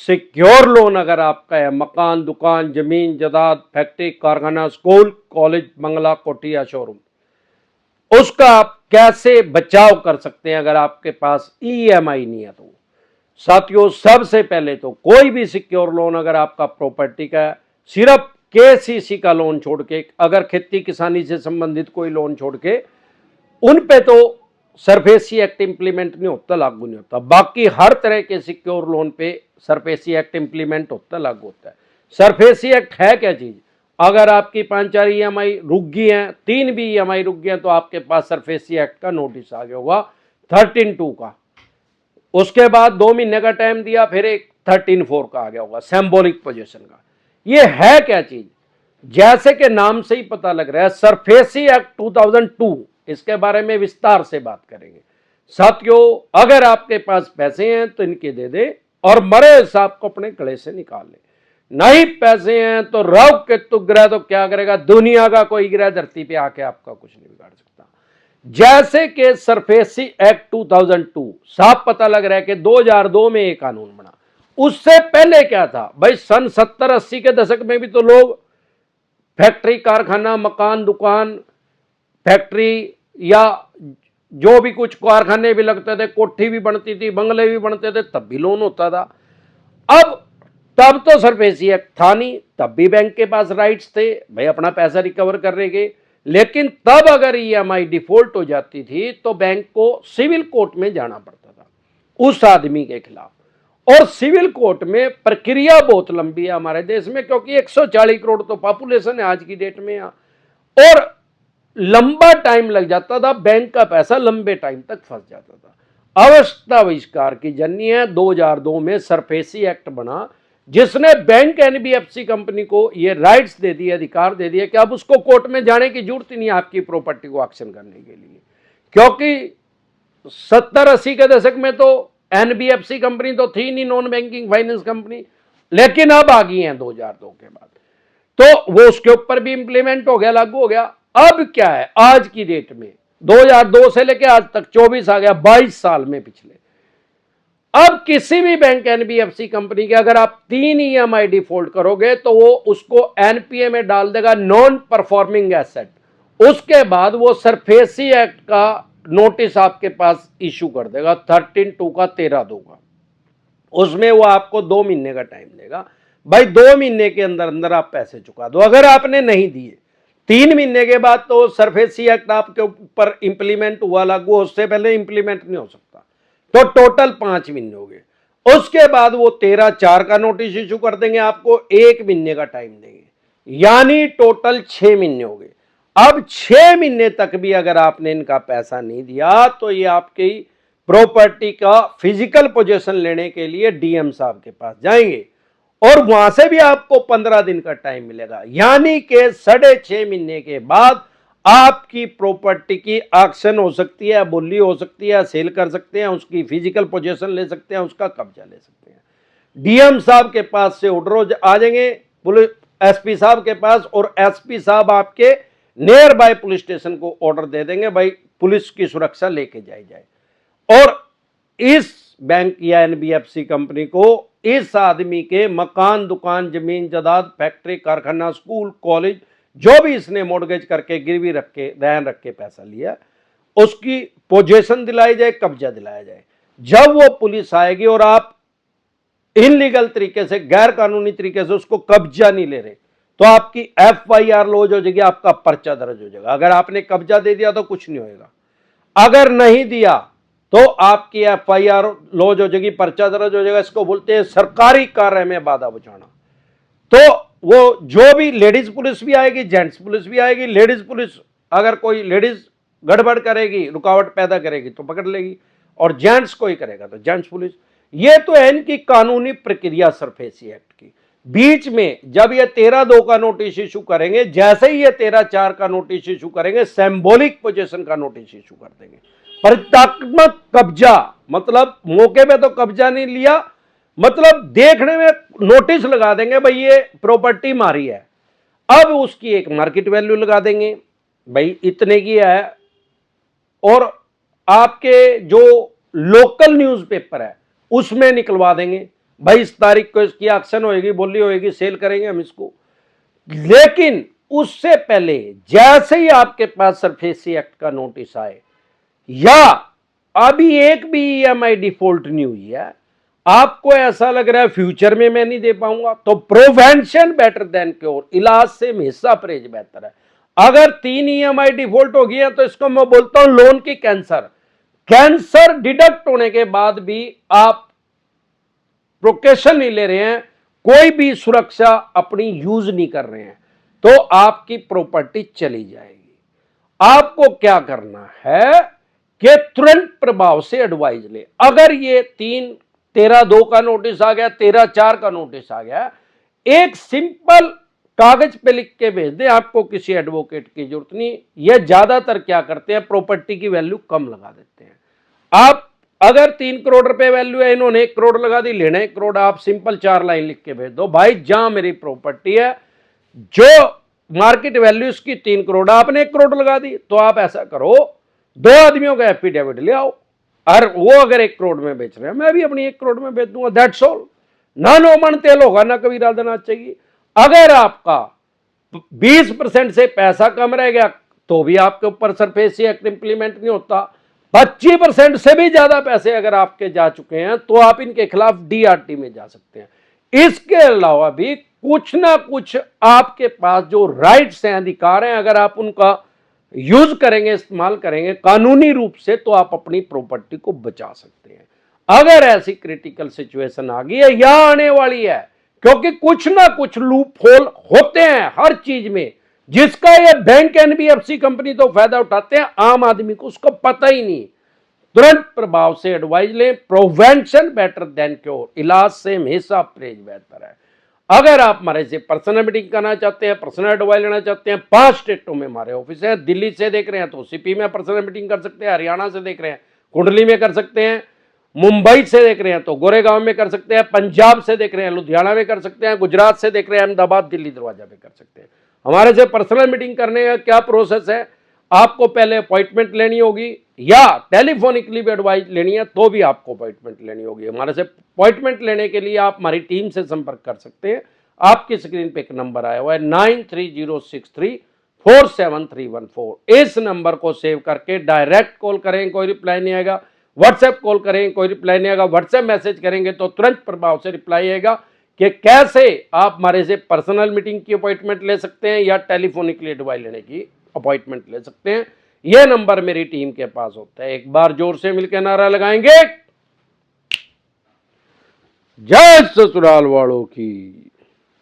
Secure loan अगर आपका है, मकान, दुकान, जमीन, जायदाद, फैक्ट्री, कारखाना, स्कूल, कॉलेज, बंगला, कोठी या शोरूम, उसका आप कैसे बचाव कर सकते हैं अगर आपके पास ईएमआई नहीं है। तो साथियों, सबसे पहले तो कोई भी सिक्योर लोन अगर आपका प्रॉपर्टी का है, सिर्फ केसीसी का लोन छोड़ के, अगर खेती किसानी से संबंधित कोई लोन छोड़ के, उन पे तो सरफेसी एक्ट इंप्लीमेंट नहीं होता, लागू नहीं होता। बाकी हर तरह के सिक्योर लोन पे सरफेसी एक्ट इंप्लीमेंट होता, लागू होता है। सरफेसी एक्ट है क्या चीज? अगर आपकी 5-4 ईएमआई रुक गई हैं, 3 भी ईएमआई रुक गई हैं, तो आपके पास सरफेसी एक्ट का नोटिस आ गया होगा 13(2) का। उसके बाद 2 महीने का टाइम दिया, फिर एक 13(4) का आ गया होगा, सिंबॉलिक पोजीशन का। ये है क्या चीज? जैसे कि नाम से ही पता लग रहा है, सरफेसी एक्ट 2002, इसके बारे में विस्तार से बात करेंगे। साथियों, अगर आपके पास पैसे हैं तो इनके दे दे और मरे सांप को अपने गले से निकाल ले। नहीं पैसे हैं तो राहु केतु ग्रह तो क्या करेगा, दुनिया का कोई ग्रह धरती पे आके आपका कुछ नहीं बिगाड़ सकता। जैसे कि सरफेसी एक्ट 2002, साफ पता लग रहा है कि 2002 में एक कानून बना। उससे पहले क्या था भाई? सन 70-80 के दशक में भी तो लोग फैक्ट्री, कारखाना, मकान, दुकान, फैक्ट्री या जो भी कुछ कारखाने भी लगते थे, कोठी भी बनती थी, बंगले भी बनते थे, तब भी लोन होता था। अब तब तो सरफेसी एक्ट था नहीं, तब भी बैंक के पास राइट्स थे भाई अपना पैसा रिकवर करने के। लेकिन तब अगर ईएमआई डिफॉल्ट हो जाती थी तो बैंक को सिविल कोर्ट में जाना पड़ता था उस आदमी के खिलाफ। और सिविल कोर्ट में प्रक्रिया बहुत लंबी है हमारे देश में, क्योंकि 140 करोड़ तो पॉपुलेशन है आज की डेट में, और लंबा टाइम लग जाता था, बैंक का पैसा लंबे टाइम तक फंस जाता था। अवस्था बहिष्कार की जननी है, 2002 में सरफेसी एक्ट बना, जिसने बैंक एनबीएफसी कंपनी को ये राइट्स दे दिए, अधिकार दे दिए कि अब उसको कोर्ट में जाने की जरूरत ही नहीं आपकी प्रॉपर्टी को ऑक्शन करने के लिए। क्योंकि 70-80 के दशक में तो एनबीएफसी कंपनी तो थी नहीं, नॉन बैंकिंग फाइनेंस कंपनी, लेकिन अब आ गई हैं 2002 के बाद, तो वो उसके ऊपर भी इंप्लीमेंट हो गया, लागू हो गया। अब क्या है आज की डेट में, 2002 से लेकर आज तक 24 आ गया, 22 साल में पिछले। अब किसी भी बैंक एनबीएफसी कंपनी के अगर आप 3 ईएमआई डिफॉल्ट करोगे तो वो उसको एनपीए में डाल देगा, नॉन परफॉर्मिंग एसेट। उसके बाद वो सरफेसी एक्ट का नोटिस आपके पास इशू कर देगा, 13(2) का 13(2) का। उसमें वो आपको 2 महीने का टाइम देगा, भाई 2 महीने के अंदर अंदर आप पैसे चुका दो। अगर आपने नहीं दिए 3 महीने के बाद तो सरफेसी एक्ट आपके ऊपर इंप्लीमेंट हुआ, लागू, उससे पहले इंप्लीमेंट नहीं हो सकता, तो टोटल 5 महीने हो गए। उसके बाद वो 13(4) का नोटिस इशू कर देंगे, आपको 1 महीने का टाइम देंगे, यानी टोटल 6 महीने हो गए। अब 6 महीने तक भी अगर आपने इनका पैसा नहीं दिया तो ये आपकी प्रॉपर्टी का फिजिकल पोजीशन लेने के लिए डीएम साहब के पास जाएंगे और वहां से भी आपको 15 दिन का टाइम मिलेगा, यानी कि 6.5 महीने के बाद आपकी प्रॉपर्टी की ऑक्शन हो सकती है, बोली हो सकती है, सेल कर सकते हैं, उसकी फिजिकल पोजीशन ले सकते हैं, उसका कब्जा ले सकते हैं। डीएम साहब के पास से ऑर्डर आ जाएंगे पुलिस एसपी साहब के पास, और एसपी साहब आपके नियर बाय पुलिस स्टेशन को ऑर्डर दे देंगे, भाई पुलिस की सुरक्षा लेके जाए। और इस बैंक या एनबीएफसी कंपनी को इस आदमी के मकान, दुकान, जमीन, जायदाद, फैक्ट्री, कारखाना, स्कूल, कॉलेज, जो भी इसने मॉर्गेज करके, गिरवी रख के, रहन रख के पैसा लिया, उसकी पोजीशन दिलाई जाए, कब्जा दिलाया जाए। जब वो पुलिस आएगी और आप इनलीगल तरीके से, गैर कानूनी तरीके से उसको कब्जा नहीं ले रहे, तो आपकी एफआईआर लॉज हो जाएगी, आपका पर्चा दर्ज हो जाएगा। अगर आपने कब्जा दे दिया तो कुछ नहीं होगा, अगर नहीं दिया तो आपकी एफआईआर लॉज हो जाएगी, पर्चा दर्ज हो जाएगा। इसको बोलते हैं सरकारी कार्य में बाधा बचाना। तो वो जो भी लेडीज पुलिस भी आएगी, जेंट्स पुलिस भी आएगी। लेडीज पुलिस अगर कोई लेडीज गड़बड़ करेगी, रुकावट पैदा करेगी तो पकड़ लेगी, और जेंट्स कोई करेगा तो जेंट्स पुलिस। ये तो है इनकी कानूनी प्रक्रिया सरफेसी एक्ट की। बीच में जब ये 13(2) का नोटिस इशू करेंगे, जैसे ही ये 13(4) का नोटिस इशू करेंगे, सिंबॉलिक पोजीशन का नोटिस इशू कर देंगे। प्रतीकात्मक कब्जा, मतलब मौके पे तो कब्जा नहीं लिया, मतलब देखने में नोटिस लगा देंगे भाई ये प्रॉपर्टी मारी है। अब उसकी एक मार्केट वैल्यू लगा देंगे, भाई इतने की है, और आपके जो लोकल न्यूज़पेपर है उसमें निकलवा देंगे, भाई इस तारीख को इसकी एक्शन होएगी, बोली होएगी, सेल करेंगे हम इसको। लेकिन उससे पहले जैसे ही आपके पास सरफेसी एक्ट का नोटिस आए या अभी एक भी ईएमआई डिफॉल्ट नहीं हुई है, आपको ऐसा लग रहा है फ्यूचर में मैं नहीं दे पाऊंगा, तो प्रिवेंशन बेटर देन क्योर, इलाज से हमेशा परहेज बेहतर है। अगर 3 ईएमआई डिफॉल्ट हो गई है तो इसको मैं बोलता हूं लोन की कैंसर। कैंसर डिडक्ट होने के बाद भी आप प्रोकेशन नहीं ले रहे हैं, कोई भी सुरक्षा अपनी यूज नहीं कर रहे हैं, तो आपकी प्रॉपर्टी चली जाएगी। आपको क्या करना है कि तुरंत प्रभाव से एडवाइज ले। अगर ये 13/2 का नोटिस आ गया, 13/4 का नोटिस आ गया, एक सिंपल कागज पे लिख के भेज दे, आपको किसी एडवोकेट की जरूरत नहीं। ये ज्यादातर क्या करते हैं, प्रॉपर्टी की वैल्यू कम लगा देते हैं। आप अगर 3 करोड़ रुपए वैल्यू है, इन्होंने 1 करोड़ लगा दी, लेना 1 करोड़, आप सिंपल 4 लाइन लिख के भेज दो, भाई जहां मेरी प्रॉपर्टी है जो मार्केट वैल्यू इसकी 3 करोड़, आपने 1 करोड़ लगा दी, तो आप ऐसा करो 2 आदमियों का एफिडेविट ले आओ, और वो अगर 1 करोड़ में बेच रहे हैं, मैं भी अपनी 1 करोड़ में बेच दूंगा, दैट्स ऑल। ना नो मन तेल होगा, ना कबीरा देना चाहिए। अगर आपका 20% से पैसा कम रह गया तो भी आपके ऊपर सरफेसी एक्ट इंप्लीमेंट नहीं होता। 25% से भी ज्यादा पैसे अगर आपके जा चुके हैं तो आप इनके खिलाफ डीआरटी में जा सकते हैं। इसके अलावा भी कुछ ना कुछ आपके पास जो राइट्स हैं, अधिकार हैं, अगर आप उनका यूज करेंगे, इस्तेमाल करेंगे कानूनी रूप से, तो आप अपनी प्रॉपर्टी को बचा सकते हैं। अगर ऐसी क्रिटिकल सिचुएशन आ गई है या आने वाली है, क्योंकि कुछ ना कुछ लूप होल होते हैं हर चीज में, जिसका ये बैंक एनबीएफसी कंपनी तो फायदा उठाते हैं, आम आदमी को उसको पता ही नहीं। तुरंत प्रभाव से एडवाइज लें, प्रिवेंशन बेटर देन क्योर, इलाज से हमेशा परहेज बेहतर है। अगर आप हमारे से पर्सनल मीटिंग करना चाहते हैं, पर्सनल एडवाइस लेना चाहते हैं, 5 स्टेटों में हमारे ऑफिस है। दिल्ली से देख रहे हैं तो सीपी में पर्सनल मीटिंग कर सकते हैं, हरियाणा से देख रहे हैं कुंडली में कर सकते हैं, मुंबई से देख रहे हैं तो गोरेगांव में कर सकते हैं, पंजाब से देख रहे हैं लुधियाना में कर सकते हैं, गुजरात से देख रहे हैं अहमदाबाद, दिल्ली दरवाजा में कर सकते हैं। हमारे से पर्सनल मीटिंग करने का क्या प्रोसेस है, आपको पहले अपॉइंटमेंट लेनी होगी या टेलीफोनिकली भी एडवाइस लेनी है तो भी आपको अपॉइंटमेंट लेनी होगी। हमारे से अपॉइंटमेंट लेने के लिए आप हमारी टीम से संपर्क कर सकते हैं। आपकी स्क्रीन पे एक नंबर आया हुआ है 9306347314। इस नंबर को सेव करके डायरेक्ट कॉल करें, कोई रिप्लाई नहीं आएगा, व्हाट्सएप कॉल करें, कोई रिप्लाई नहीं आएगा, व्हाट्सएप मैसेज करेंगे तो तुरंत प्रभाव से रिप्लाई आएगा कि कैसे आप हमारे से पर्सनल मीटिंग की अपॉइंटमेंट ले सकते हैं या टेलीफोनिकली एडवाइस लेने की अपॉइंटमेंट ले सकते हैं। यह नंबर मेरी टीम के पास होता है। एक बार जोर से मिलकर नारा लगाएंगे, जय ससुराल वालों की।